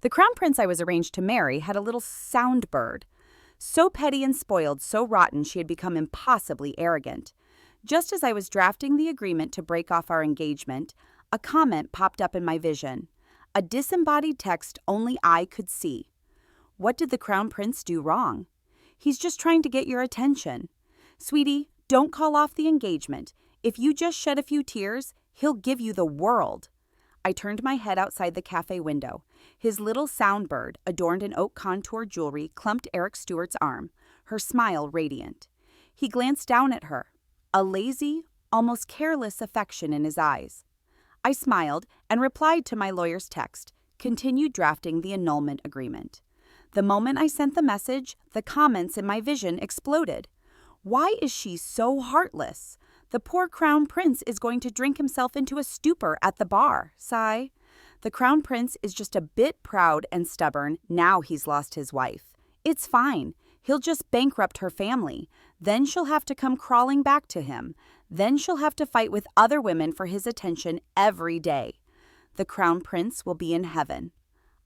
The crown prince I was arranged to marry had a little sound bird. So petty and spoiled, so rotten she had become impossibly arrogant. Just as I was drafting the agreement to break off our engagement, a comment popped up in my vision. A disembodied text only I could see. What did the crown prince do wrong? He's just trying to get your attention. Sweetie, don't call off the engagement. If you just shed a few tears, he'll give you the world. I turned my head outside the cafe window. His little soundbird, adorned in oak contour jewelry, clumped Eric Stewart's arm, her smile radiant. He glanced down at her, a lazy, almost careless affection in his eyes. I smiled and replied to my lawyer's text, continued drafting the annulment agreement. The moment I sent the message, the comments in my vision exploded. Why is she so heartless? The poor crown prince is going to drink himself into a stupor at the bar. Sigh. The crown prince is just a bit proud and stubborn now he's lost his wife. It's fine. He'll just bankrupt her family. Then she'll have to come crawling back to him. Then she'll have to fight with other women for his attention every day. The crown prince will be in heaven.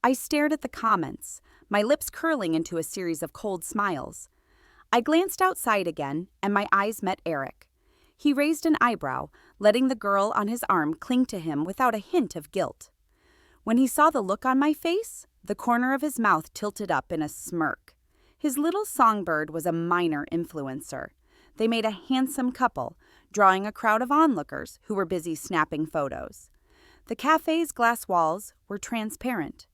I stared at the comments, my lips curling into a series of cold smiles. I glanced outside again, and my eyes met Eric. He raised an eyebrow, letting the girl on his arm cling to him without a hint of guilt. When he saw the look on my face, the corner of his mouth tilted up in a smirk. His little songbird was a minor influencer. They made a handsome couple, drawing a crowd of onlookers who were busy snapping photos. The cafe's glass walls were transparent.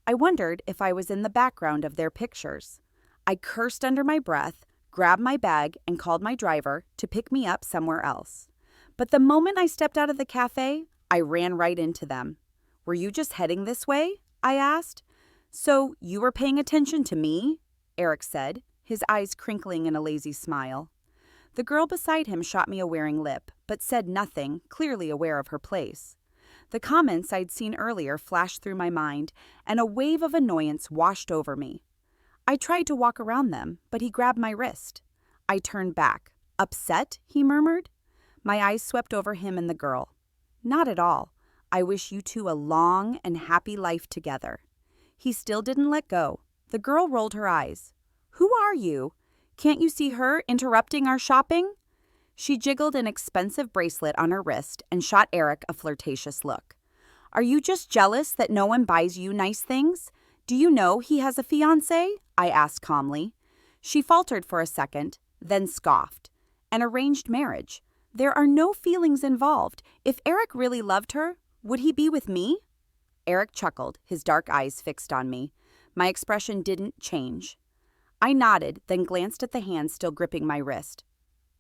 I wondered if I was in the background of their pictures. I cursed under my breath, grabbed my bag, and called my driver to pick me up somewhere else. But the moment I stepped out of the cafe, I ran right into them. "Were you just heading this way?" I asked. "So you were paying attention to me?" Eric said, his eyes crinkling in a lazy smile. The girl beside him shot me a wearing lip, but said nothing, clearly aware of her place. The comments I'd seen earlier flashed through my mind, and a wave of annoyance washed over me. I tried to walk around them, but he grabbed my wrist. I turned back. "Upset?" he murmured. My eyes swept over him and the girl. "Not at all. I wish you two a long and happy life together." He still didn't let go. The girl rolled her eyes. "Who are you? Can't you see her interrupting our shopping?" She jiggled an expensive bracelet on her wrist and shot Eric a flirtatious look. "Are you just jealous that no one buys you nice things? Do you know he has a fiancé?" I asked calmly. She faltered for a second, then scoffed. "An arranged marriage. There are no feelings involved. If Eric really loved her, would he be with me?" Eric chuckled, his dark eyes fixed on me. My expression didn't change. I nodded, then glanced at the hand still gripping my wrist.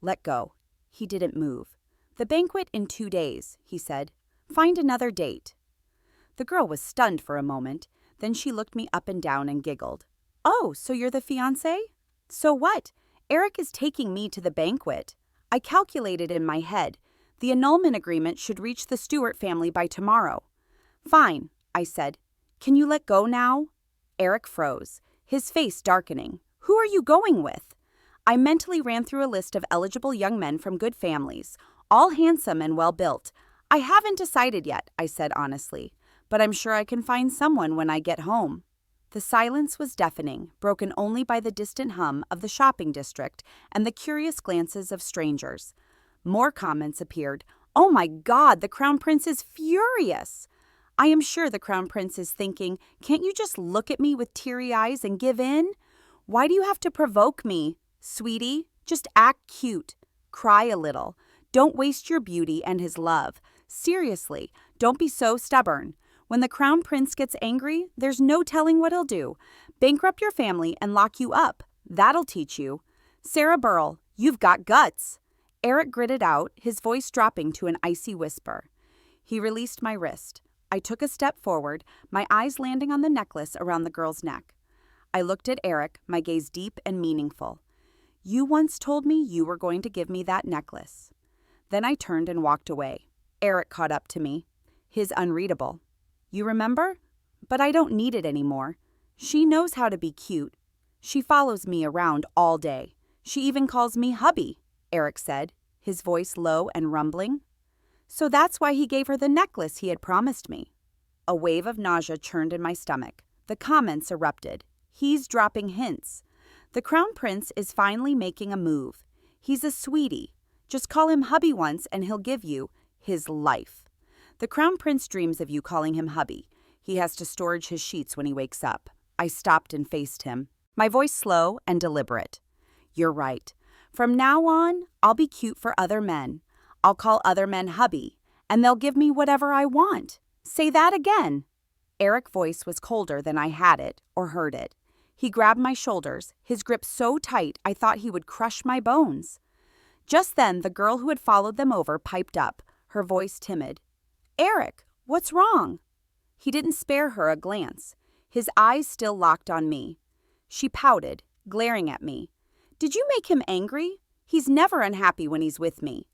"Let go." He didn't move. "The banquet in 2 days," he said. "Find another date." The girl was stunned for a moment. Then she looked me up and down and giggled. "Oh, so you're the fiancé? So what? Eric is taking me to the banquet." I calculated in my head. The annulment agreement should reach the Stewart family by tomorrow. "Fine," I said. "Can you let go now?" Eric froze, his face darkening. "Who are you going with?" I mentally ran through a list of eligible young men from good families, all handsome and well-built. "I haven't decided yet," I said honestly, "but I'm sure I can find someone when I get home." The silence was deafening, broken only by the distant hum of the shopping district and the curious glances of strangers. More comments appeared. "Oh my God, the Crown Prince is furious!" I am sure the Crown Prince is thinking, "Can't you just look at me with teary eyes and give in? Why do you have to provoke me? Sweetie, just act cute. Cry a little. Don't waste your beauty and his love. Seriously, don't be so stubborn. When the Crown Prince gets angry, there's no telling what he'll do. Bankrupt your family and lock you up. That'll teach you. Sarah Burrell, you've got guts." Eric gritted out, his voice dropping to an icy whisper. He released my wrist. I took a step forward, my eyes landing on the necklace around the girl's neck. I looked at Eric, my gaze deep and meaningful. "You once told me you were going to give me that necklace." Then I turned and walked away. Eric caught up to me. His unreadable. "You remember? But I don't need it anymore. She knows how to be cute. She follows me around all day. She even calls me hubby," Eric said, his voice low and rumbling. "So that's why he gave her the necklace he had promised me." A wave of nausea churned in my stomach. The comments erupted. He's dropping hints. The Crown Prince is finally making a move. He's a sweetie. Just call him hubby once and he'll give you his life. The Crown Prince dreams of you calling him hubby. He has to storage his sheets when he wakes up. I stopped and faced him, my voice slow and deliberate. You're right. From now on, I'll be cute for other men. I'll call other men hubby, and they'll give me whatever I want. Say that again. Eric's voice was colder than I had it or heard it. He grabbed my shoulders, his grip so tight I thought he would crush my bones. Just then, the girl who had followed them over piped up, her voice timid. Eric, what's wrong? He didn't spare her a glance, his eyes still locked on me. She pouted, glaring at me. Did you make him angry? He's never unhappy when he's with me.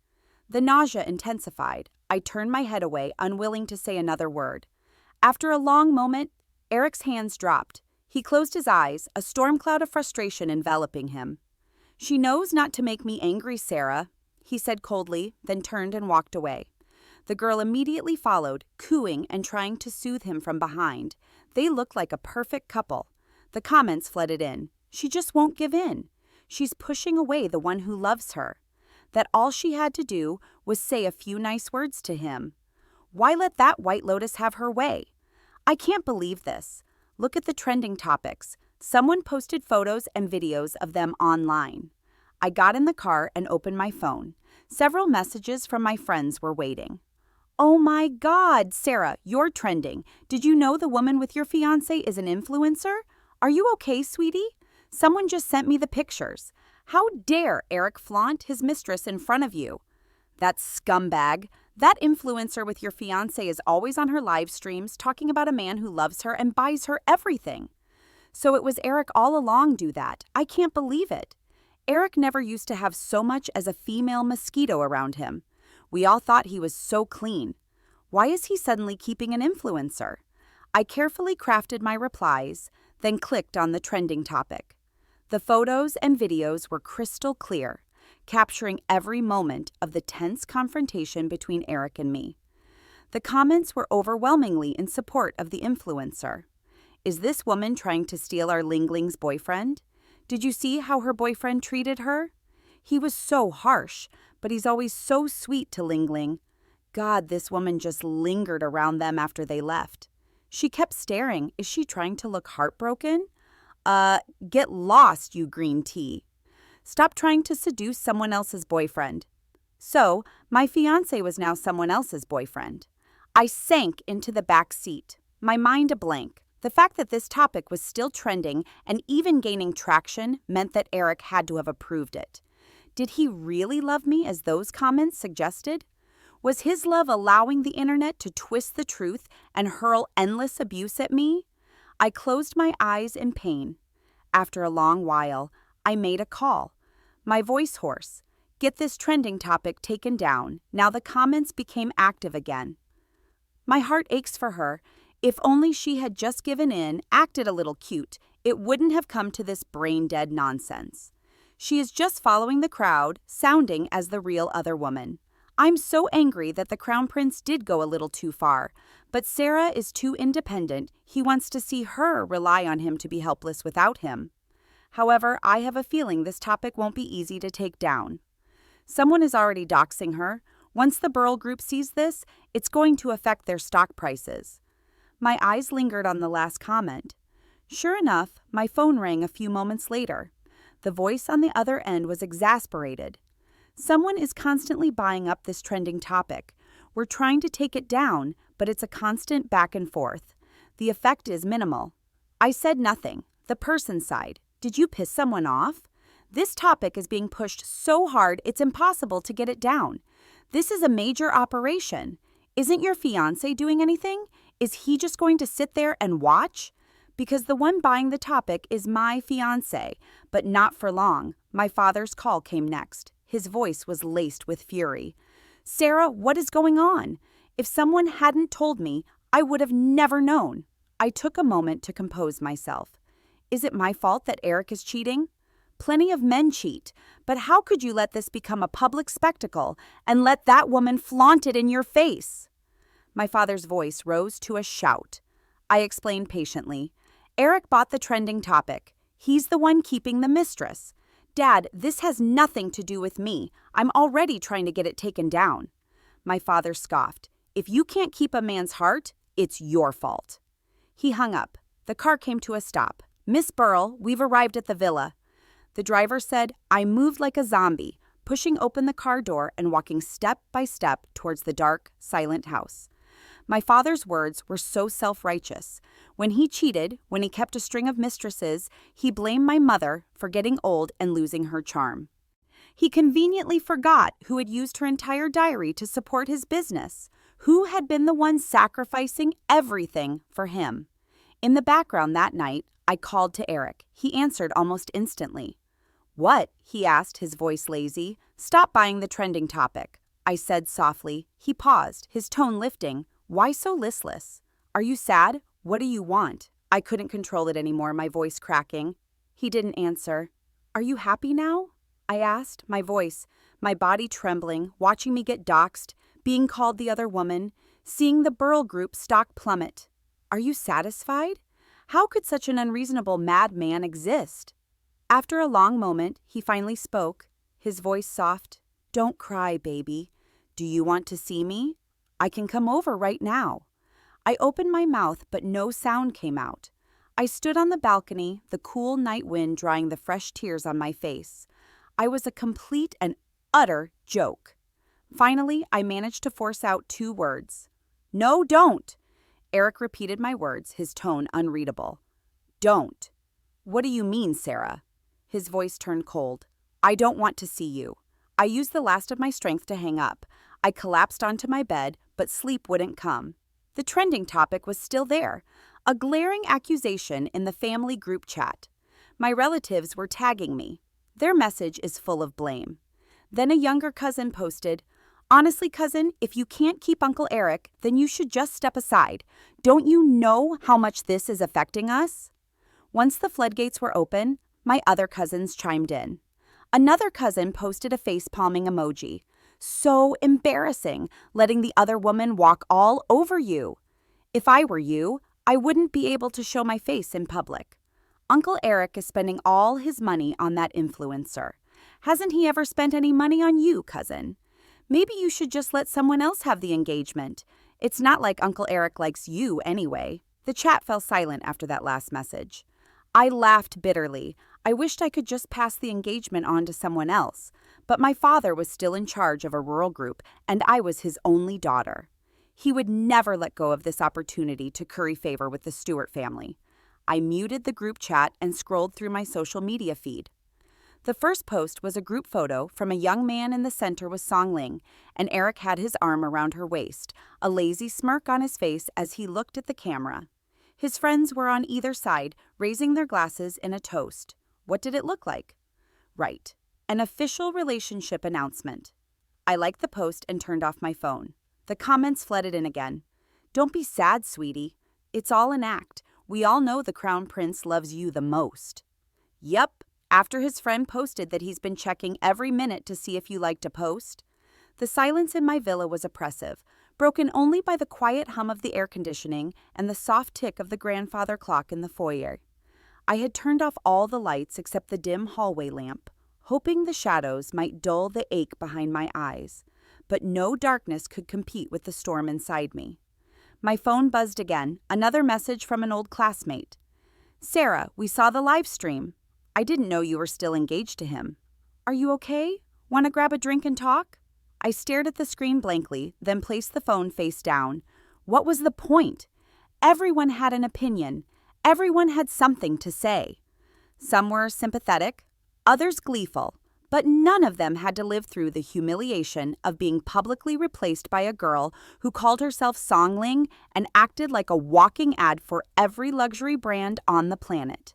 The nausea intensified. I turned my head away, unwilling to say another word. After a long moment, Eric's hands dropped. He closed his eyes, a storm cloud of frustration enveloping him. She knows not to make me angry, Sarah, he said coldly, then turned and walked away. The girl immediately followed, cooing and trying to soothe him from behind. They looked like a perfect couple. The comments flooded in. She just won't give in. She's pushing away the one who loves her. That all she had to do was say a few nice words to him. Why let that White Lotus have her way? I can't believe this. Look at the trending topics. Someone posted photos and videos of them online. I got in the car and opened my phone. Several messages from my friends were waiting. Oh my God, Sarah, you're trending. Did you know the woman with your fiancé is an influencer? Are you okay, sweetie? Someone just sent me the pictures. How dare Eric flaunt his mistress in front of you? That scumbag. That influencer with your fiancé is always on her live streams talking about a man who loves her and buys her everything. So it was Eric all along do that. I can't believe it. Eric never used to have so much as a female mosquito around him. We all thought he was so clean. Why is he suddenly keeping an influencer? I carefully crafted my replies, then clicked on the trending topic. The photos and videos were crystal clear, capturing every moment of the tense confrontation between Eric and me. The comments were overwhelmingly in support of the influencer. Is this woman trying to steal our Ling Ling's boyfriend? Did you see how her boyfriend treated her? He was so harsh, but he's always so sweet to Ling Ling. God, this woman just lingered around them after they left. She kept staring. Is she trying to look heartbroken? Get lost, you green tea. Stop trying to seduce someone else's boyfriend. So, my fiancé was now someone else's boyfriend. I sank into the back seat, my mind a blank. The fact that this topic was still trending and even gaining traction meant that Eric had to have approved it. Did he really love me as those comments suggested? Was his love allowing the internet to twist the truth and hurl endless abuse at me? I closed my eyes in pain. After a long while, I made a call. My voice hoarse. Get this trending topic taken down. Now the comments became active again. My heart aches for her. If only she had just given in, acted a little cute, it wouldn't have come to this brain-dead nonsense. She is just following the crowd, sounding as the real other woman. I'm so angry that the Crown Prince did go a little too far, but Sarah is too independent. He wants to see her rely on him to be helpless without him. However, I have a feeling this topic won't be easy to take down. Someone is already doxing her. Once the Burl Group sees this, it's going to affect their stock prices. My eyes lingered on the last comment. Sure enough, my phone rang a few moments later. The voice on the other end was exasperated. Someone is constantly buying up this trending topic. We're trying to take it down, but it's a constant back and forth. The effect is minimal. I said nothing. The person sighed. Did you piss someone off? This topic is being pushed so hard it's impossible to get it down. This is a major operation. Isn't your fiancé doing anything? Is he just going to sit there and watch? Because the one buying the topic is my fiancé, but not for long. My father's call came next. His voice was laced with fury. Sarah, what is going on? If someone hadn't told me, I would have never known. I took a moment to compose myself. Is it my fault that Eric is cheating? Plenty of men cheat, but how could you let this become a public spectacle and let that woman flaunt it in your face? My father's voice rose to a shout. I explained patiently. Eric bought the trending topic. He's the one keeping the mistress. Dad, this has nothing to do with me. I'm already trying to get it taken down. My father scoffed. If you can't keep a man's heart, it's your fault. He hung up. The car came to a stop. Miss Burrell, we've arrived at the villa. The driver said, I moved like a zombie, pushing open the car door and walking step by step towards the dark, silent house. My father's words were so self-righteous. When he cheated, when he kept a string of mistresses, he blamed my mother for getting old and losing her charm. He conveniently forgot who had used her entire diary to support his business, who had been the one sacrificing everything for him. In the background that night, I called to Eric. He answered almost instantly. What? He asked, his voice lazy. Stop buying the trending topic. I said softly. He paused, his tone lifting. Why so listless? Are you sad? What do you want? I couldn't control it anymore, my voice cracking. He didn't answer. Are you happy now? I asked, my body trembling, watching me get doxxed, being called the other woman, seeing the Burrell Group stock plummet. Are you satisfied? How could such an unreasonable madman exist? After a long moment, he finally spoke, his voice soft. Don't cry, baby. Do you want to see me? I can come over right now. I opened my mouth, but no sound came out. I stood on the balcony, the cool night wind drying the fresh tears on my face. I was a complete and utter joke. Finally, I managed to force out 2 words. No, don't. Eric repeated my words, his tone unreadable. Don't. What do you mean, Sarah? His voice turned cold. I don't want to see you. I used the last of my strength to hang up. I collapsed onto my bed, but sleep wouldn't come. The trending topic was still there, a glaring accusation in the family group chat. My relatives were tagging me. Their message is full of blame. Then a younger cousin posted, Honestly, cousin, if you can't keep Uncle Eric, then you should just step aside. Don't you know how much this is affecting us? Once the floodgates were open, my other cousins chimed in. Another cousin posted a face-palming emoji. So embarrassing, letting the other woman walk all over you. If I were you, I wouldn't be able to show my face in public. Uncle Eric is spending all his money on that influencer. Hasn't he ever spent any money on you, cousin? Maybe you should just let someone else have the engagement. It's not like Uncle Eric likes you anyway. The chat fell silent after that last message. I laughed bitterly. I wished I could just pass the engagement on to someone else. But my father was still in charge of a rural group, and I was his only daughter. He would never let go of this opportunity to curry favor with the Stewart family. I muted the group chat and scrolled through my social media feed. The first post was a group photo from a young man in the center with Song Ling, and Eric had his arm around her waist, a lazy smirk on his face as he looked at the camera. His friends were on either side, raising their glasses in a toast. What did it look like? Right. An official relationship announcement. I liked the post and turned off my phone. The comments flooded in again. Don't be sad, sweetie. It's all an act. We all know the Crown Prince loves you the most. Yup, after his friend posted that he's been checking every minute to see if you liked a post. The silence in my villa was oppressive, broken only by the quiet hum of the air conditioning and the soft tick of the grandfather clock in the foyer. I had turned off all the lights except the dim hallway lamp, hoping the shadows might dull the ache behind my eyes, but no darkness could compete with the storm inside me. My phone buzzed again, another message from an old classmate. Sarah, we saw the live stream. I didn't know you were still engaged to him. Are you okay? Want to grab a drink and talk? I stared at the screen blankly, then placed the phone face down. What was the point? Everyone had an opinion. Everyone had something to say. Some were sympathetic, others gleeful, but none of them had to live through the humiliation of being publicly replaced by a girl who called herself Song Ling and acted like a walking ad for every luxury brand on the planet.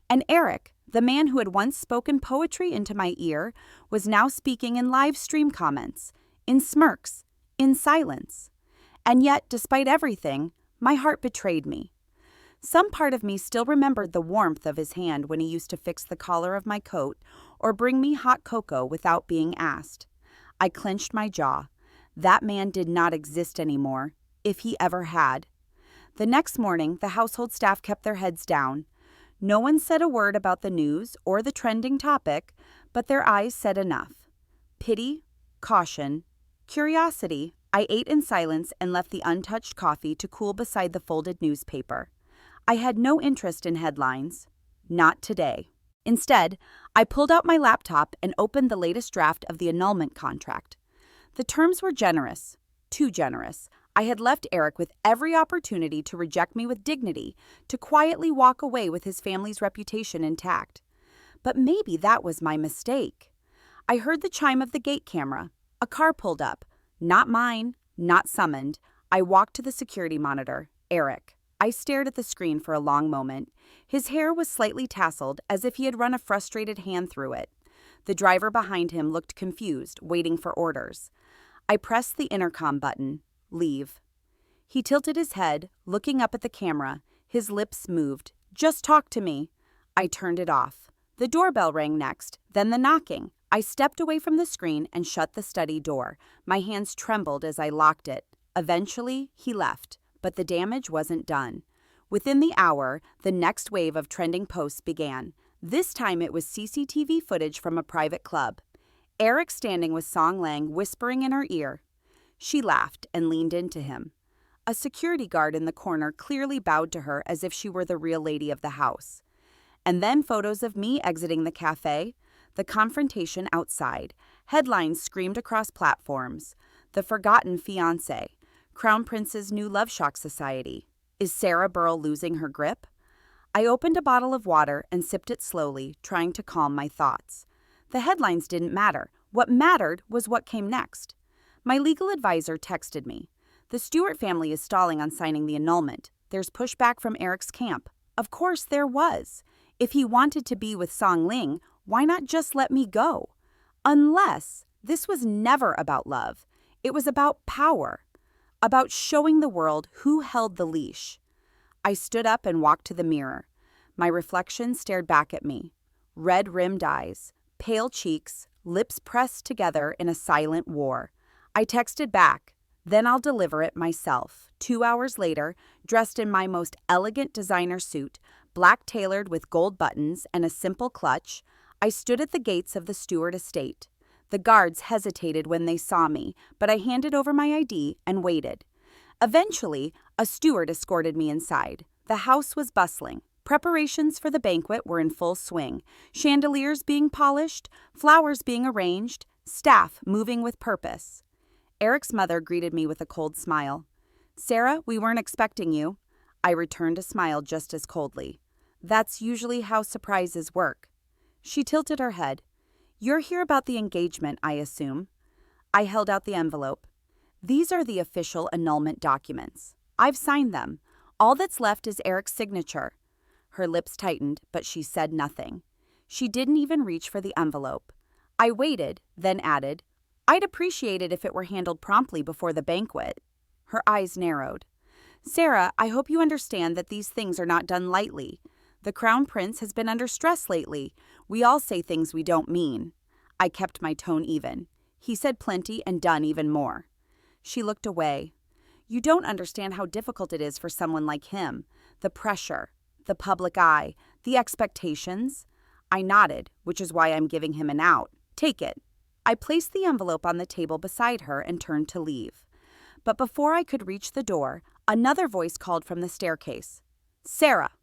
And Eric, the man who had once spoken poetry into my ear, was now speaking in live stream comments, in smirks, in silence. And yet, despite everything, my heart betrayed me. Some part of me still remembered the warmth of his hand when he used to fix the collar of my coat or bring me hot cocoa without being asked. I clenched my jaw. That man did not exist anymore, if he ever had. The next morning, the household staff kept their heads down. No one said a word about the news or the trending topic, but their eyes said enough. Pity, caution, curiosity. I ate in silence and left the untouched coffee to cool beside the folded newspaper. I had no interest in headlines. Not today. Instead, I pulled out my laptop and opened the latest draft of the annulment contract. The terms were generous, too generous. I had left Eric with every opportunity to reject me with dignity, to quietly walk away with his family's reputation intact. But maybe that was my mistake. I heard the chime of the gate camera. A car pulled up. Not mine, not summoned. I walked to the security monitor. Eric. I stared at the screen for a long moment. His hair was slightly tasseled, as if he had run a frustrated hand through it. The driver behind him looked confused, waiting for orders. I pressed the intercom button. Leave. He tilted his head, looking up at the camera. His lips moved. Just talk to me. I turned it off. The doorbell rang next, then the knocking. I stepped away from the screen and shut the study door. My hands trembled as I locked it. Eventually, he left, but the damage wasn't done. Within the hour, the next wave of trending posts began. This time it was CCTV footage from a private club. Eric standing with Song Lang whispering in her ear. She laughed and leaned into him. A security guard in the corner clearly bowed to her as if she were the real lady of the house. And then photos of me exiting the cafe. The confrontation outside. Headlines screamed across platforms. The forgotten fiancé. Crown Prince's new love shock society. Is Sarah Burrell losing her grip? I opened a bottle of water and sipped it slowly, trying to calm my thoughts. The headlines didn't matter. What mattered was what came next. My legal advisor texted me. The Stewart family is stalling on signing the annulment. There's pushback from Eric's camp. Of course there was. If he wanted to be with Song Ling, why not just let me go? Unless this was never about love. It was about power. About showing the world who held the leash. I stood up and walked to the mirror. My reflection stared back at me. Red-rimmed eyes, pale cheeks, lips pressed together in a silent war. I texted back, then I'll deliver it myself. 2 hours later, dressed in my most elegant designer suit, black tailored with gold buttons and a simple clutch, I stood at the gates of the Stewart estate. The guards hesitated when they saw me, but I handed over my ID and waited. Eventually, a steward escorted me inside. The house was bustling. Preparations for the banquet were in full swing, chandeliers being polished, flowers being arranged, staff moving with purpose. Eric's mother greeted me with a cold smile. "Sarah, we weren't expecting you." I returned a smile just as coldly. "That's usually how surprises work." She tilted her head. "You're here about the engagement, I assume." I held out the envelope. "These are the official annulment documents. I've signed them. All that's left is Eric's signature." Her lips tightened, but she said nothing. She didn't even reach for the envelope. I waited, then added, "I'd appreciate it if it were handled promptly before the banquet." Her eyes narrowed. "Sarah, I hope you understand that these things are not done lightly. The Crown Prince has been under stress lately. We all say things we don't mean." I kept my tone even. He said plenty and done even more. She looked away. "You don't understand how difficult it is for someone like him. The pressure, the public eye, the expectations." I nodded, which is why I'm giving him an out. "Take it." I placed the envelope on the table beside her and turned to leave. But before I could reach the door, another voice called from the staircase. "Sarah!"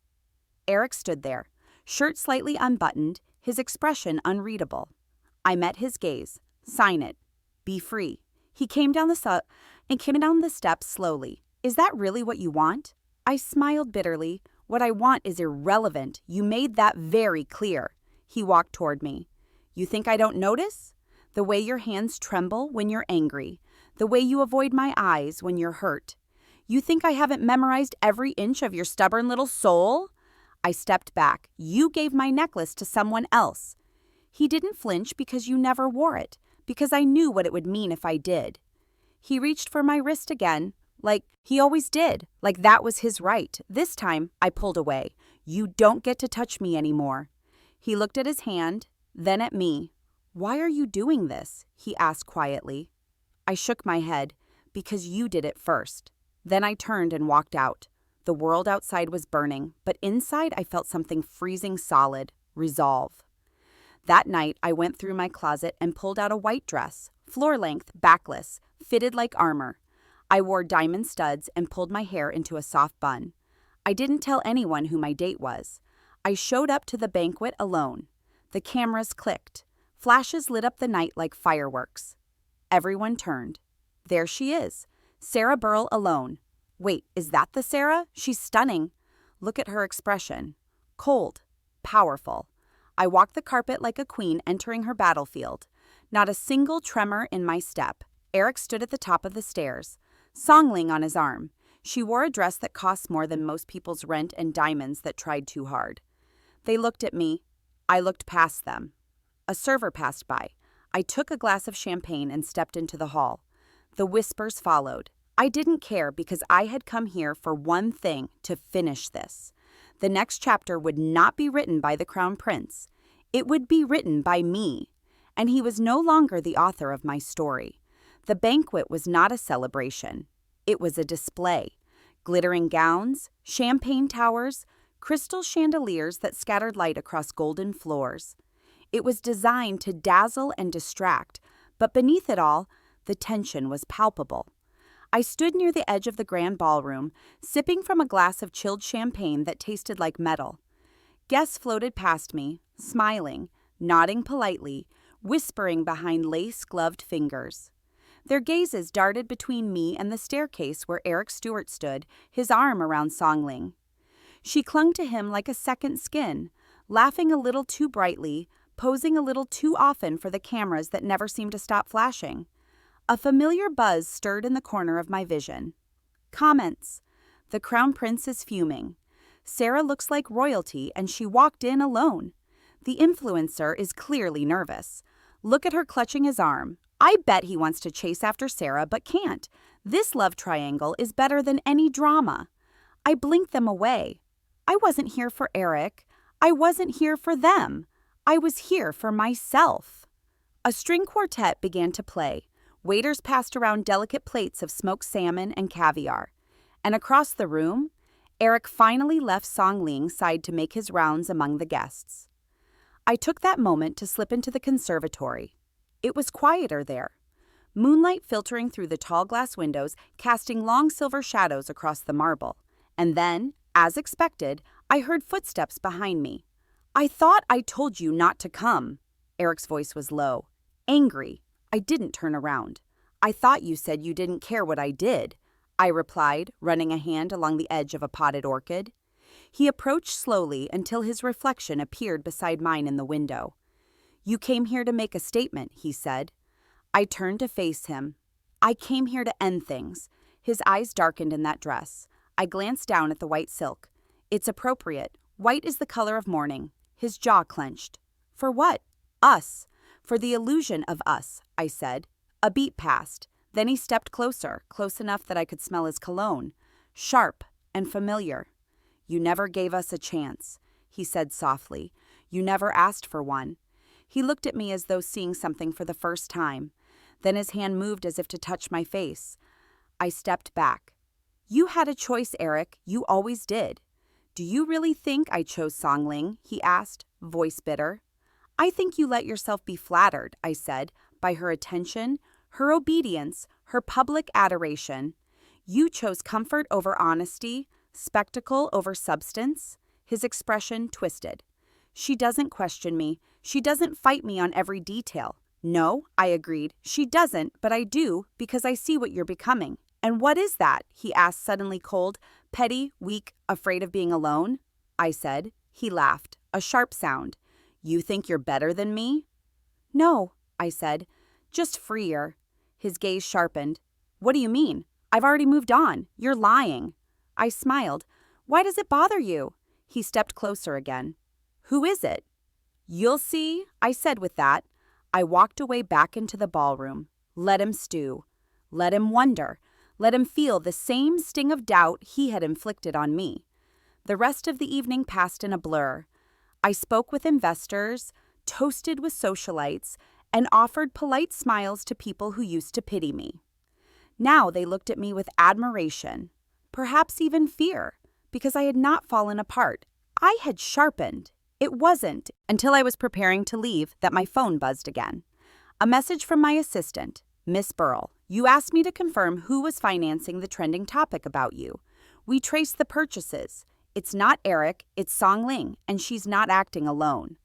Eric stood there, shirt slightly unbuttoned, his expression unreadable. I met his gaze. "Sign it. Be free." He came down the steps slowly. "Is that really what you want?" I smiled bitterly. "What I want is irrelevant. You made that very clear." He walked toward me. "You think I don't notice? The way your hands tremble when you're angry. The way you avoid my eyes when you're hurt. You think I haven't memorized every inch of your stubborn little soul?" I stepped back. "You gave my necklace to someone else." He didn't flinch because you never wore it, because I knew what it would mean if I did. He reached for my wrist again, like he always did, like that was his right. This time, I pulled away. "You don't get to touch me anymore." He looked at his hand, then at me. "Why are you doing this?" he asked quietly. I shook my head. "Because you did it first." Then I turned and walked out. The world outside was burning, but inside I felt something freezing solid, resolve. That night, I went through my closet and pulled out a white dress, floor-length, backless, fitted like armor. I wore diamond studs and pulled my hair into a soft bun. I didn't tell anyone who my date was. I showed up to the banquet alone. The cameras clicked. Flashes lit up the night like fireworks. Everyone turned. There she is, Sarah Burrell alone. Wait, is that the Sarah? She's stunning. Look at her expression. Cold, powerful. I walked the carpet like a queen entering her battlefield. Not a single tremor in my step. Eric stood at the top of the stairs, songling on his arm. She wore a dress that cost more than most people's rent and diamonds that tried too hard. They looked at me. I looked past them. A server passed by. I took a glass of champagne and stepped into the hall. The whispers followed. I didn't care because I had come here for one thing, to finish this. The next chapter would not be written by the Crown Prince. It would be written by me. And he was no longer the author of my story. The banquet was not a celebration. It was a display. Glittering gowns, champagne towers, crystal chandeliers that scattered light across golden floors. It was designed to dazzle and distract, but beneath it all, the tension was palpable. I stood near the edge of the grand ballroom, sipping from a glass of chilled champagne that tasted like metal. Guests floated past me, smiling, nodding politely, whispering behind lace-gloved fingers. Their gazes darted between me and the staircase where Eric Stewart stood, his arm around Songling. She clung to him like a second skin, laughing a little too brightly, posing a little too often for the cameras that never seemed to stop flashing. A familiar buzz stirred in the corner of my vision. Comments. The Crown Prince is fuming. Sarah looks like royalty and she walked in alone. The influencer is clearly nervous. Look at her clutching his arm. I bet he wants to chase after Sarah but can't. This love triangle is better than any drama. I blinked them away. I wasn't here for Eric. I wasn't here for them. I was here for myself. A string quartet began to play. Waiters passed around delicate plates of smoked salmon and caviar. And across the room, Eric finally left Songling's side to make his rounds among the guests. I took that moment to slip into the conservatory. It was quieter there. Moonlight filtering through the tall glass windows, casting long silver shadows across the marble. And then, as expected, I heard footsteps behind me. I thought I told you not to come. Eric's voice was low, angry. I didn't turn around. I thought you said you didn't care what I did, I replied, running a hand along the edge of a potted orchid. He approached slowly until his reflection appeared beside mine in the window. You came here to make a statement, he said. I turned to face him. I came here to end things. His eyes darkened in that dress. I glanced down at the white silk. It's appropriate. White is the color of mourning. His jaw clenched. For what? Us. For the illusion of us, I said. A beat passed. Then he stepped closer, close enough that I could smell his cologne. Sharp and familiar. You never gave us a chance, he said softly. You never asked for one. He looked at me as though seeing something for the first time. Then his hand moved as if to touch my face. I stepped back. You had a choice, Eric. You always did. Do you really think I chose Songling? He asked, voice bitter. I think you let yourself be flattered, I said, by her attention, her obedience, her public adoration. You chose comfort over honesty, spectacle over substance. His expression twisted. She doesn't question me. She doesn't fight me on every detail. No, I agreed. She doesn't, but I do because I see what you're becoming. And what is that? He asked, suddenly cold, petty, weak, afraid of being alone. I said. He laughed, a sharp sound. You think you're better than me? No, I said. Just freer. His gaze sharpened. What do you mean? I've already moved on. You're lying. I smiled. Why does it bother you? He stepped closer again. Who is it? You'll see, I said with that. I walked away back into the ballroom. Let him stew. Let him wonder. Let him feel the same sting of doubt he had inflicted on me. The rest of the evening passed in a blur. I spoke with investors, toasted with socialites, and offered polite smiles to people who used to pity me. Now they looked at me with admiration, perhaps even fear, because I had not fallen apart. I had sharpened. It wasn't until I was preparing to leave that my phone buzzed again. A message from my assistant, Miss Burrell. You asked me to confirm who was financing the trending topic about you. We traced the purchases. It's not Eric, it's Song Ling, and she's not acting alone.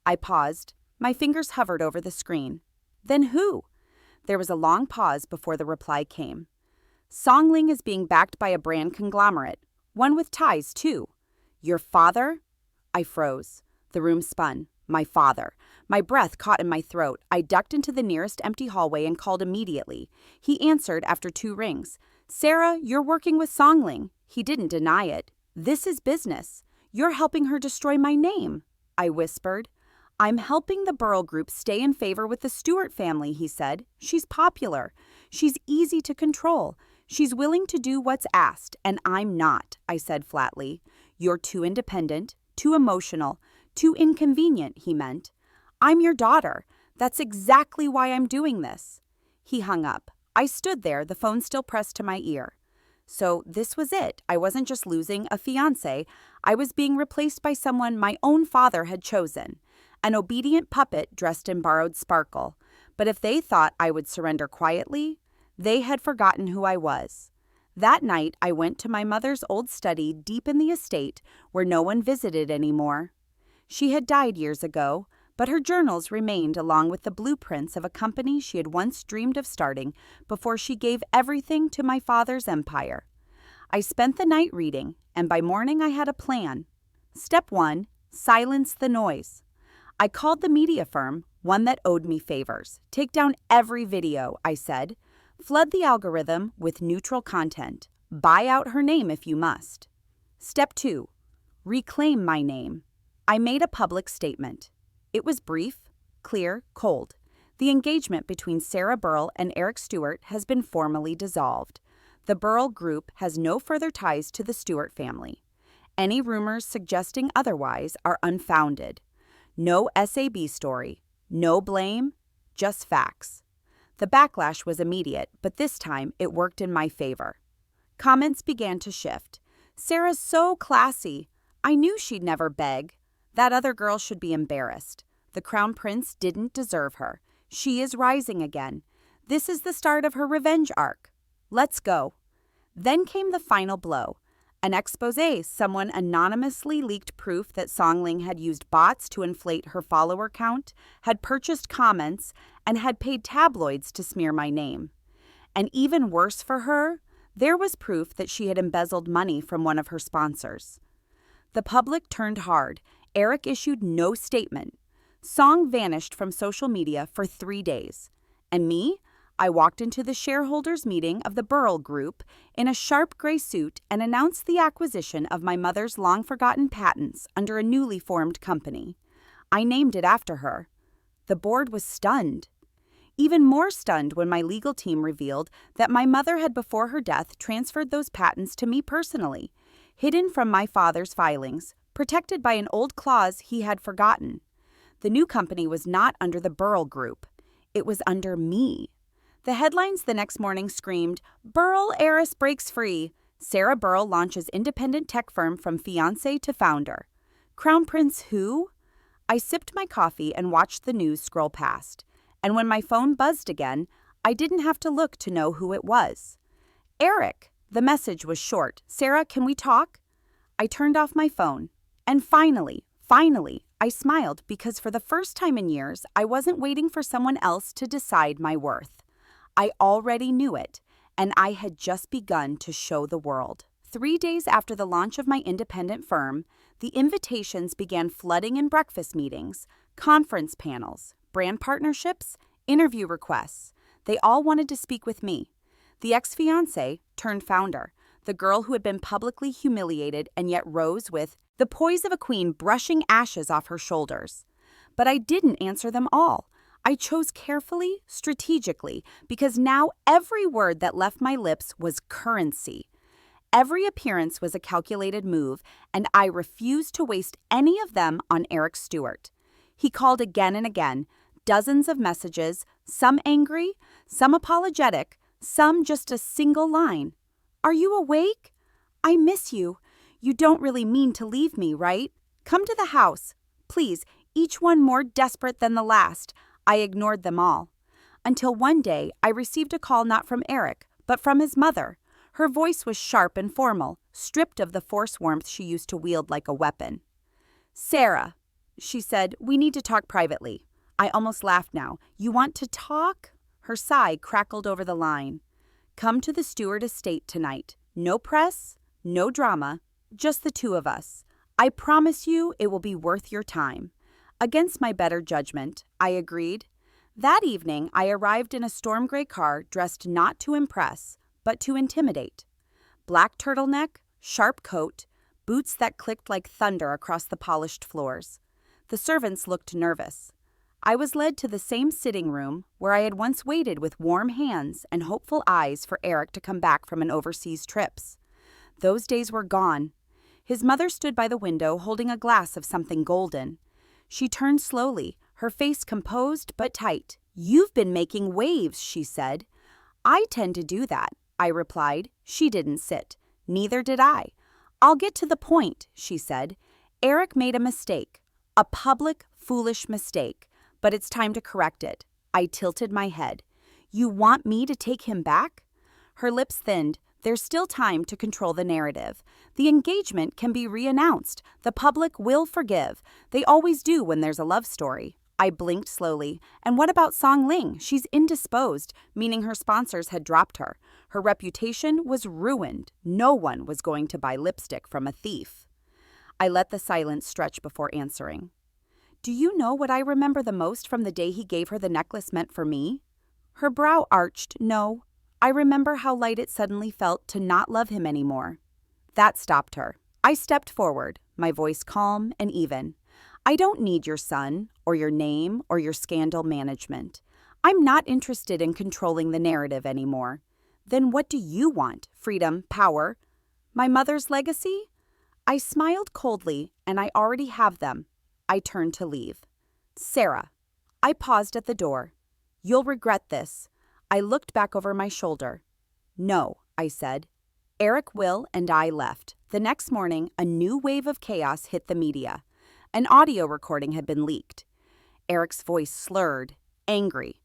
I paused. My fingers hovered over the screen. Then who? There was a long pause before the reply came. Song Ling is being backed by a brand conglomerate, one with ties too. Your father? I froze. The room spun. My father. My breath caught in my throat. I ducked into the nearest empty hallway and called immediately. He answered after 2 rings. Sarah, you're working with Song Ling. He didn't deny it. This is business. You're helping her destroy my name, I whispered. I'm helping the Burrell Group stay in favor with the Stewart family, he said. She's popular. She's easy to control. She's willing to do what's asked, and I'm not, I said flatly. You're too independent, too emotional, too inconvenient, he meant. I'm your daughter. That's exactly why I'm doing this. He hung up. I stood there, the phone still pressed to my ear. So this was it. I wasn't just losing a fiancé. I was being replaced by someone my own father had chosen. An obedient puppet dressed in borrowed sparkle. But if they thought I would surrender quietly, they had forgotten who I was. That night, I went to my mother's old study deep in the estate where no one visited anymore. She had died years ago, but her journals remained along with the blueprints of a company she had once dreamed of starting before she gave everything to my father's empire. I spent the night reading, and by morning I had a plan. Step 1, silence the noise. I called the media firm, one that owed me favors. Take down every video, I said. Flood the algorithm with neutral content. Buy out her name if you must. Step 2, reclaim my name. I made a public statement. It was brief, clear, cold. The engagement between Sarah Burrell and Eric Stewart has been formally dissolved. The Burrell Group has no further ties to the Stewart family. Any rumors suggesting otherwise are unfounded. No SAB story, no blame, just facts. The backlash was immediate, but this time it worked in my favor. Comments began to shift. Sarah's so classy. I knew she'd never beg. That other girl should be embarrassed. The Crown Prince didn't deserve her. She is rising again. This is the start of her revenge arc. Let's go. Then came the final blow. An exposé. Someone anonymously leaked proof that Song Ling had used bots to inflate her follower count, had purchased comments, and had paid tabloids to smear my name. And even worse for her, there was proof that she had embezzled money from one of her sponsors. The public turned hard. Eric issued no statement. Song vanished from social media for 3 days. And me? I walked into the shareholders' meeting of the Burrell Group in a sharp gray suit and announced the acquisition of my mother's long-forgotten patents under a newly formed company. I named it after her. The board was stunned. Even more stunned when my legal team revealed that my mother had before her death transferred those patents to me personally, hidden from my father's filings, protected by an old clause he had forgotten. The new company was not under the Burrell Group. It was under me. The headlines the next morning screamed, Burrell heiress breaks free. Sarah Burrell launches independent tech firm from fiancé to founder. Crown Prince who? I sipped my coffee and watched the news scroll past. And when my phone buzzed again, I didn't have to look to know who it was. Eric. The message was short. Sarah, can we talk? I turned off my phone. And finally, I smiled because for the first time in years, I wasn't waiting for someone else to decide my worth. I already knew it, and I had just begun to show the world. 3 days after the launch of my independent firm, the invitations began flooding in breakfast meetings, conference panels, brand partnerships, interview requests. They all wanted to speak with me. The ex-fiancé turned founder, the girl who had been publicly humiliated and yet rose with the poise of a queen brushing ashes off her shoulders. But I didn't answer them all. I chose carefully, strategically, because now every word that left my lips was currency. Every appearance was a calculated move, and I refused to waste any of them on Eric Stewart. He called again and again, dozens of messages, some angry, some apologetic, some just a single line. Are you awake? I miss you. You don't really mean to leave me, right? Come to the house. Please, each one more desperate than the last. I ignored them all. Until one day, I received a call not from Eric, but from his mother. Her voice was sharp and formal, stripped of the force warmth she used to wield like a weapon. "Sarah," she said, "we need to talk privately." I almost laughed now. "You want to talk?" Her sigh crackled over the line. "Come to the Stewart estate tonight. No press, no drama, just the two of us. I promise you it will be worth your time." Against my better judgment, I agreed. That evening, I arrived in a storm gray car dressed not to impress, but to intimidate. Black turtleneck, sharp coat, boots that clicked like thunder across the polished floors. The servants looked nervous. I was led to the same sitting room where I had once waited with warm hands and hopeful eyes for Eric to come back from an overseas trips. Those days were gone. His mother stood by the window holding a glass of something golden. She turned slowly, her face composed but tight. "You've been making waves," she said. "I tend to do that," I replied. She didn't sit. Neither did I. "I'll get to the point," she said. "Eric made a mistake. A public, foolish mistake. But it's time to correct it." I tilted my head. "You want me to take him back?" Her lips thinned. "There's still time to control the narrative. The engagement can be re-announced. The public will forgive. They always do when there's a love story." I blinked slowly. "And what about Song Ling? She's indisposed," meaning her sponsors had dropped her. Her reputation was ruined. No one was going to buy lipstick from a thief. I let the silence stretch before answering. "Do you know what I remember the most from the day he gave her the necklace meant for me?" Her brow arched. "No. I remember how light it suddenly felt to not love him anymore." That stopped her. I stepped forward, my voice calm and even. "I don't need your son, or your name, or your scandal management. I'm not interested in controlling the narrative anymore." "Then what do you want? Freedom, power? My mother's legacy?" I smiled coldly, "and I already have them." I turned to leave. "Sarah." I paused at the door. "You'll regret this." I looked back over my shoulder. "No," I said. Eric, Will, and I left. The next morning, a new wave of chaos hit the media. An audio recording had been leaked. Eric's voice slurred, angry.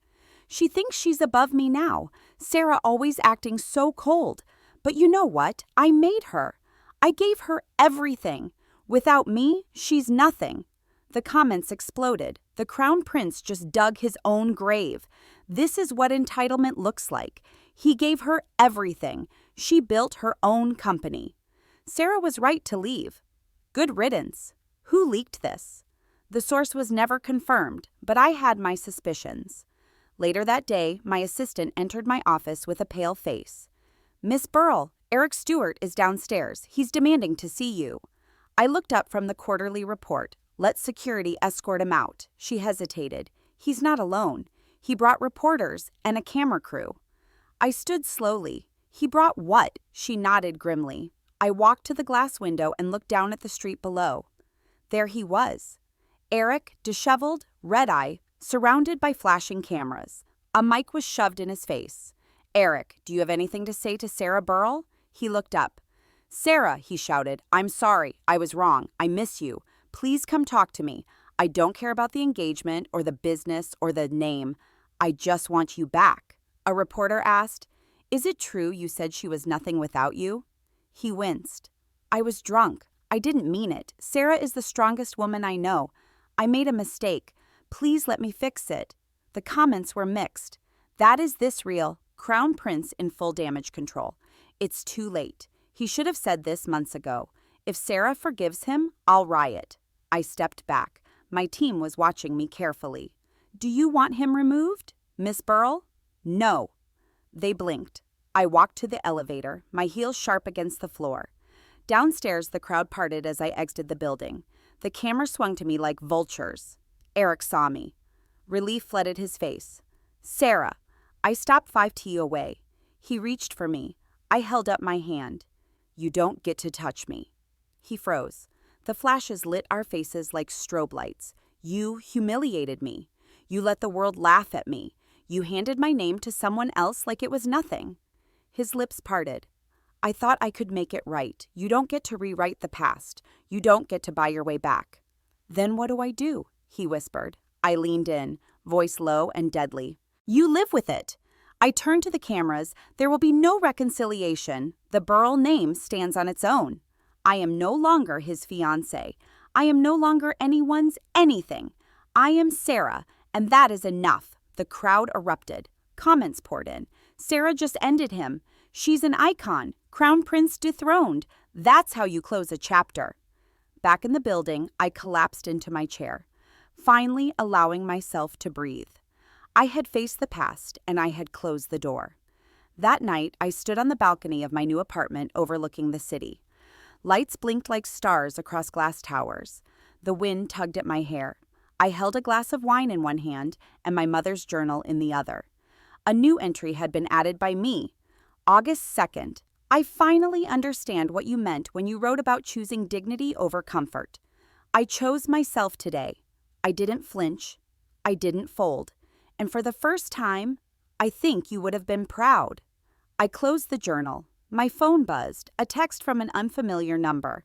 "She thinks she's above me now. Sarah always acting so cold. But you know what? I made her. I gave her everything. Without me, she's nothing." The comments exploded. The Crown Prince just dug his own grave. This is what entitlement looks like. He gave her everything. She built her own company. Sarah was right to leave. Good riddance. Who leaked this? The source was never confirmed, but I had my suspicions. Later that day, my assistant entered my office with a pale face. "Miss Burrell, Eric Stewart is downstairs. He's demanding to see you." I looked up from the quarterly report. "Let security escort him out." She hesitated. "He's not alone. He brought reporters and a camera crew." I stood slowly. "He brought what?" She nodded grimly. I walked to the glass window and looked down at the street below. There he was. Eric, disheveled, red-eye, surrounded by flashing cameras. A mic was shoved in his face. "Eric, do you have anything to say to Sarah Burrell?" He looked up. "Sarah," he shouted, "I'm sorry. I was wrong. I miss you. Please come talk to me. I don't care about the engagement or the business or the name. I just want you back." A reporter asked, "Is it true you said she was nothing without you?" He winced. "I was drunk. I didn't mean it. Sarah is the strongest woman I know. I made a mistake. Please let me fix it." The comments were mixed. "That is this real. Crown Prince in full damage control. It's too late. He should have said this months ago. If Sarah forgives him, I'll riot." I stepped back. My team was watching me carefully. "Do you want him removed, Miss Burrell?" "No." They blinked. I walked to the elevator, my heels sharp against the floor. Downstairs, the crowd parted as I exited the building. The camera swung to me like vultures. Eric saw me. Relief flooded his face. "Sarah." I stopped 5 feet away. He reached for me. I held up my hand. "You don't get to touch me." He froze. The flashes lit our faces like strobe lights. "You humiliated me. You let the world laugh at me. You handed my name to someone else like it was nothing." His lips parted. I thought I could make it right. You don't get to rewrite the past. You don't get to buy your way back. Then what do? He whispered. I leaned in, voice low and deadly. You live with it. I turned to the cameras. There will be no reconciliation. The Burrell name stands on its own. I am no longer his fiancée. I am no longer anyone's anything. I am Sarah, and that is enough. The crowd erupted. Comments poured in. Sarah just ended him. She's an icon. Crown Prince dethroned. That's how you close a chapter. Back in the building, I collapsed into my chair, finally allowing myself to breathe. I had faced the past, and I had closed the door. That night, I stood on the balcony of my new apartment overlooking the city. Lights blinked like stars across glass towers. The wind tugged at my hair. I held a glass of wine in one hand and my mother's journal in the other. A new entry had been added by me. August 2nd. I finally understand what you meant when you wrote about choosing dignity over comfort. I chose myself today. I didn't flinch. I didn't fold. And for the first time, I think you would have been proud. I closed the journal. My phone buzzed, a text from an unfamiliar number.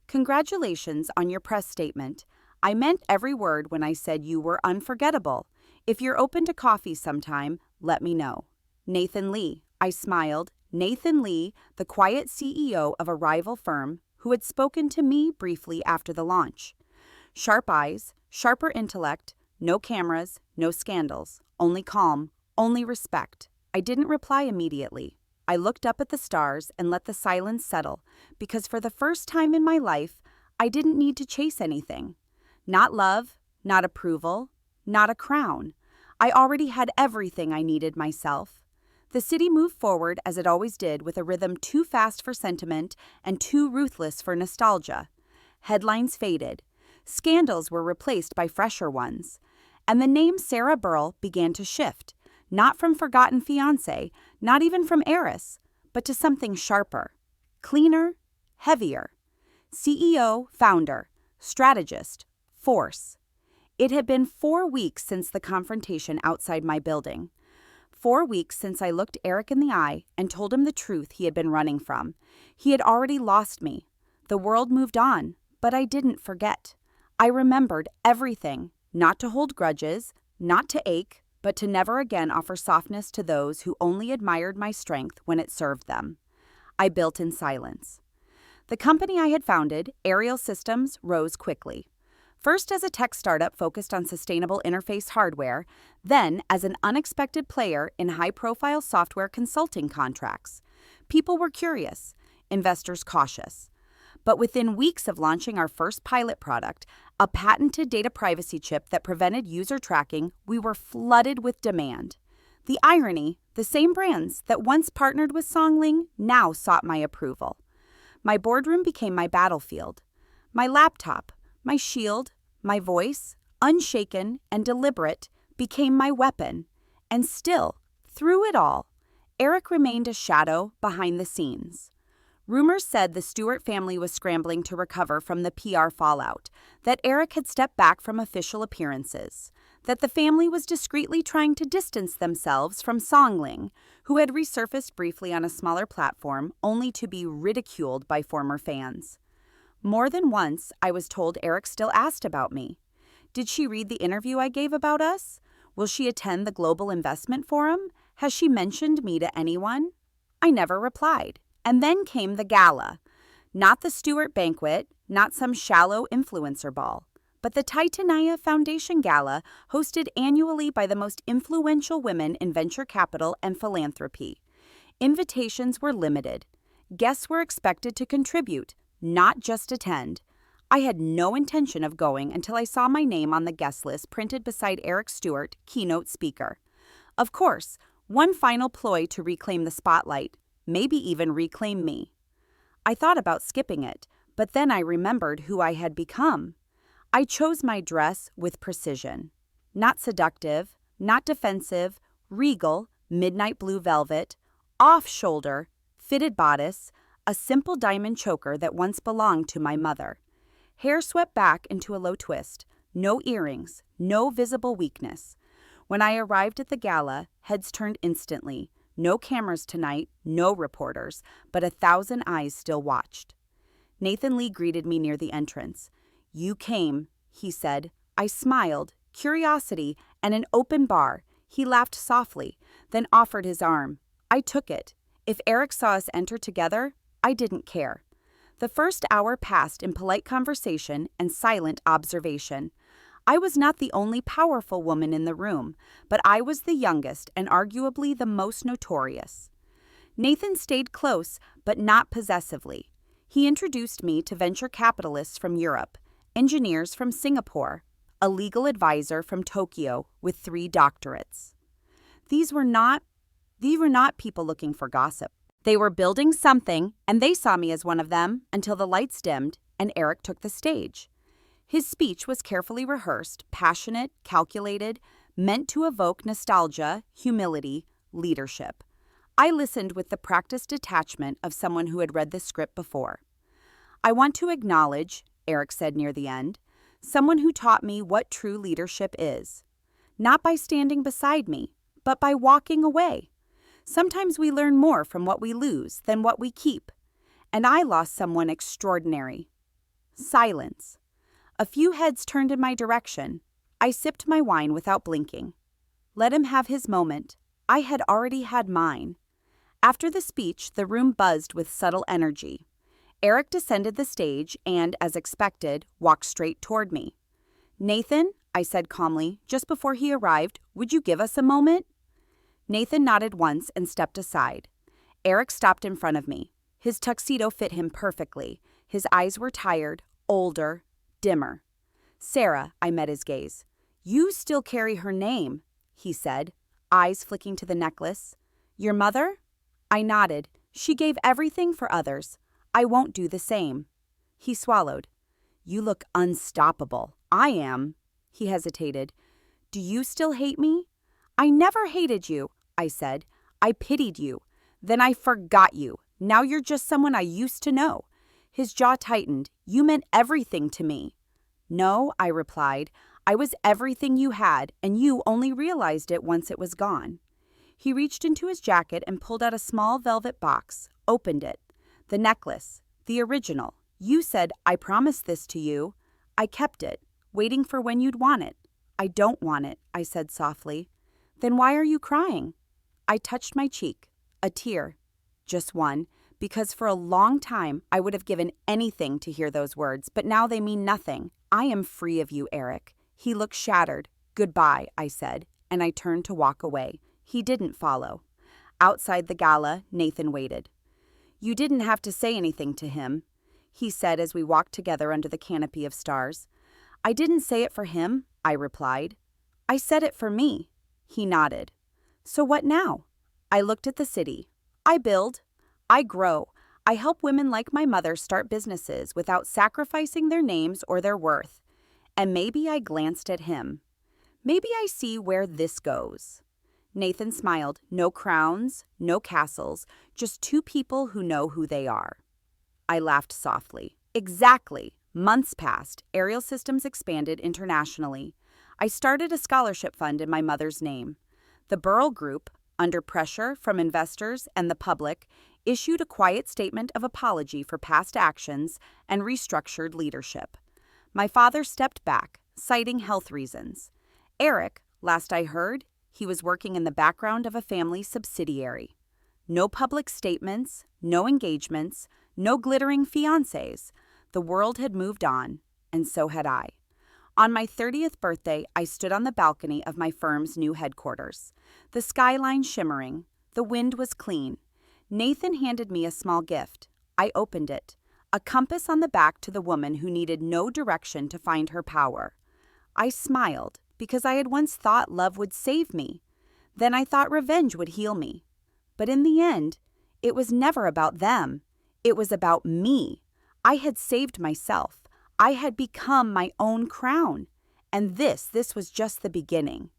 Congratulations on your press statement. I meant every word when I said you were unforgettable. If you're open to coffee sometime, let me know. Nathan Lee. I smiled. Nathan Lee, the quiet CEO of a rival firm who had spoken to me briefly after the launch. Sharp eyes, sharper intellect, no cameras, no scandals, only calm, only respect. I didn't reply immediately. I looked up at the stars and let the silence settle, because for the first time in my life, I didn't need to chase anything. Not love, not approval, not a crown. I already had everything I needed myself. The city moved forward as it always did, with a rhythm too fast for sentiment and too ruthless for nostalgia. Headlines faded. Scandals were replaced by fresher ones. And the name Sarah Burrell began to shift, not from forgotten fiancé, not even from heiress, but to something sharper, cleaner, heavier. CEO, founder, strategist, force. It had been 4 weeks since the confrontation outside my building. 4 weeks since I looked Eric in the eye and told him the truth he had been running from. He had already lost me. The world moved on, but I didn't forget. I remembered everything, not to hold grudges, not to ache, but to never again offer softness to those who only admired my strength when it served them. I built in silence. The company I had founded, Aerial Systems, rose quickly. First as a tech startup focused on sustainable interface hardware, then as an unexpected player in high-profile software consulting contracts. People were curious, investors cautious. But within weeks of launching our first pilot product, a patented data privacy chip that prevented user tracking, we were flooded with demand. The irony, the same brands that once partnered with Songling now sought my approval. My boardroom became my battlefield. My laptop, my shield, my voice, unshaken and deliberate, became my weapon. And still, through it all, Eric remained a shadow behind the scenes. Rumors said the Stewart family was scrambling to recover from the PR fallout, that Eric had stepped back from official appearances, that the family was discreetly trying to distance themselves from Songling, who had resurfaced briefly on a smaller platform only to be ridiculed by former fans. More than once, I was told Eric still asked about me. Did she read the interview I gave about us? Will she attend the Global Investment Forum? Has she mentioned me to anyone? I never replied. And then came the gala. Not the Stewart banquet, not some shallow influencer ball, but the Titania Foundation Gala, hosted annually by the most influential women in venture capital and philanthropy. Invitations were limited. Guests were expected to contribute, not just attend. I had no intention of going until I saw my name on the guest list printed beside Eric Stewart, keynote speaker. Of course, one final ploy to reclaim the spotlight, maybe even reclaim me. I thought about skipping it, but then I remembered who I had become. I chose my dress with precision. Not seductive, not defensive, regal, midnight blue velvet, off-shoulder, fitted bodice, a simple diamond choker that once belonged to my mother. Hair swept back into a low twist, no earrings, no visible weakness. When I arrived at the gala, heads turned instantly. No cameras tonight, no reporters, but 1,000 eyes still watched. Nathan Lee greeted me near the entrance. "You came," he said. I smiled, curiosity, and an open bar. He laughed softly, then offered his arm. I took it. If Eric saw us enter together, I didn't care. The first hour passed in polite conversation and silent observation. I was not the only powerful woman in the room, but I was the youngest and arguably the most notorious. Nathan stayed close, but not possessively. He introduced me to venture capitalists from Europe, engineers from Singapore, a legal advisor from Tokyo with 3 doctorates. These were not people looking for gossip. They were building something, and they saw me as one of them until the lights dimmed and Eric took the stage. His speech was carefully rehearsed, passionate, calculated, meant to evoke nostalgia, humility, leadership. I listened with the practiced detachment of someone who had read the script before. "I want to acknowledge," Eric said near the end, "someone who taught me what true leadership is. Not by standing beside me, but by walking away. Sometimes we learn more from what we lose than what we keep. And I lost someone extraordinary." Silence. A few heads turned in my direction. I sipped my wine without blinking. Let him have his moment. I had already had mine. After the speech, the room buzzed with subtle energy. Eric descended the stage and, as expected, walked straight toward me. "Nathan," I said calmly, just before he arrived, "would you give us a moment?" Nathan nodded once and stepped aside. Eric stopped in front of me. His tuxedo fit him perfectly. His eyes were tired, older, dimmer. "Sarah," I met his gaze. "You still carry her name," he said, eyes flicking to the necklace. "Your mother?" I nodded. "She gave everything for others. I won't do the same." He swallowed. "You look unstoppable." "I am." He hesitated. "Do you still hate me?" "I never hated you," I said. "I pitied you. Then I forgot you. Now you're just someone I used to know." His jaw tightened. "You meant everything to me." "No," I replied. "I was everything you had, and you only realized it once it was gone." He reached into his jacket and pulled out a small velvet box, opened it. "The necklace. The original. You said, 'I promised this to you.' I kept it, waiting for when you'd want it." "I don't want it," I said softly. "Then why are you crying?" I touched my cheek. A tear. Just one, because for a long time I would have given anything to hear those words, but now they mean nothing. "I am free of you, Eric." He looked shattered. "Goodbye," I said, and I turned to walk away. He didn't follow. Outside the gala, Nathan waited. "You didn't have to say anything to him," he said as we walked together under the canopy of stars. "I didn't say it for him," I replied. "I said it for me." He nodded. "So what now?" I looked at the city. "I build. I grow. I help women like my mother start businesses without sacrificing their names or their worth." And maybe I glanced at him. "Maybe I see where this goes." Nathan smiled. "No crowns, no castles, just 2 people who know who they are." I laughed softly. "Exactly." Months passed. Aerial Systems expanded internationally. I started a scholarship fund in my mother's name. The Burrell Group, under pressure from investors and the public, issued a quiet statement of apology for past actions and restructured leadership. My father stepped back, citing health reasons. Eric, last I heard, he was working in the background of a family subsidiary. No public statements, no engagements, no glittering fiancés. The world had moved on, and so had I. On my 30th birthday, I stood on the balcony of my firm's new headquarters. The skyline shimmering. The wind was clean. Nathan handed me a small gift. I opened it. A compass on the back to the woman who needed no direction to find her power. I smiled because I had once thought love would save me. Then I thought revenge would heal me. But in the end, it was never about them. It was about me. I had saved myself. I had become my own crown. And this was just the beginning.